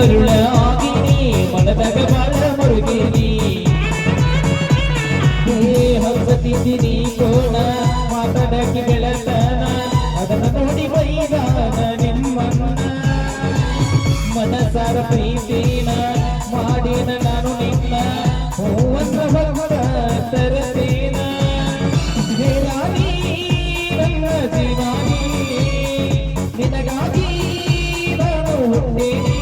ಮರುಳ ಆಗಿನಿ ಮನದಾಗ ಬಾಳ ಮರುಗೇನಿ ಹಬ್ಬತಿದ್ದೀನಿ ಕೋಣ ಮಾತಾಡಕ್ಕೆ ಗೆಳತನ ಅದನ್ನ ನೋಡಿ ಬೈದಾನ ನಿಮ್ಮನ್ನ ಮನಸಾರ ಪ್ರೀತಿನ ಮಾಡಿನ ನಾನು ನಿನ್ನ ಹೂವನ್ನ ಭಗವ ತರತೇನ ಹೇರಾನಿ ನನ್ನ ಜೀವಾನಿ ನಿನಗಾಗಿ ನಾನು ಹುಟ್ಟೇನಿ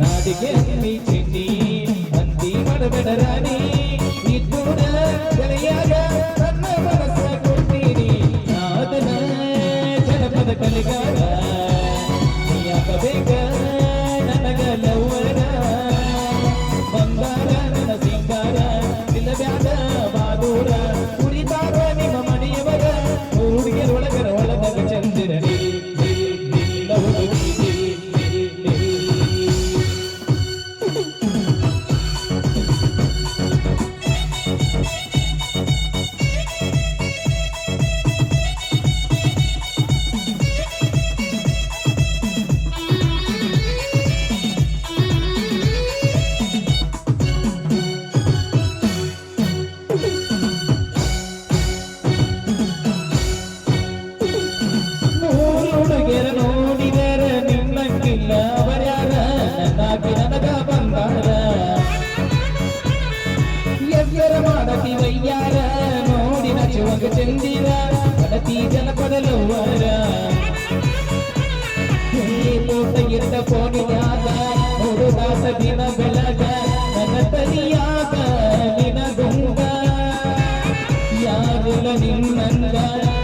ನಾಡಿಗೆ ನೀ ಚಿಂಡಿ ಅಂತಿ ಮಾಡಬೇಡರಾನಿ ಇದ್ದೂರ ಗೆಳೆಯಾಗ ನನ್ನ ಮನಸ್ಸ ಕೊಡ್ತೀನಿ ನಾದನ ಜನಪದ ಕಲಿಗಾರ ನೀಯಾಗಬೇಕ ನನಗ ಲವ್ವರ ಬಂಗಾರ ನನ್ನ ಸಿಂಗಾರ ಇಲ್ಲ ಬ್ಯಾಡ ಬಾದೂರ ಕುರಿತಾರ ನಿಮ್ಮ ಮನೆಯವರ ಹುಡುಗಿಯರೊಳಗರ ಒಳದಾಗ ಚಂದಿರನಿ ನೋಡಿದರ ನಿನ್ನಕ್ಕಿಲ್ಲ ಅವರ್ಯಾರ ನನ್ನಾಗಿ ನನಗ ಬಂಗಾರ ಎವ್ಯರ ಮಾಡತಿ ವೈಯಾರ ನೋಡಿ ನಚುವಂಗ ಚಂದಿರ ಅಡತಿ ಜನಪದ ಲವ್ವರ ತೋಟ ಎದ್ದ ಫೋನಿಯಾಗ ಹುಡುಗಾಸ ದಿನ ಬೆಳಗ ನನ್ನ ತಲಿಯಾಗ ನಿನಗುಂಗ ಯಾರಿಲ್ಲ ನಿನ್ನಂಗ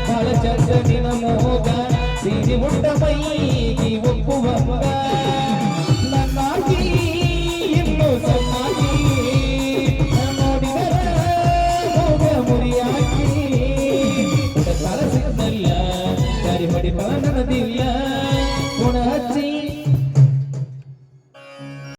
ಬಹಳ ಚಂದ ನಿನ ಮೋಗ ಸೀರಿ ಮುಟ್ಟ ಮೈಗಿ ಒಪ್ಪುವಂಗ ನನ್ನಾಗಿ ಇನ್ನು ಸನ್ನಾಗಿ ನೋಡಿದರ ಹೋಗ ಮುರಿಯಾಗಿ ಕಲಸಿದ್ದಲ್ಲ ಸರಿ ಹೊಡಿಪ ನನ್ನ ದಿವ್ಯ ಗುಣ ಹಚ್ಚಿ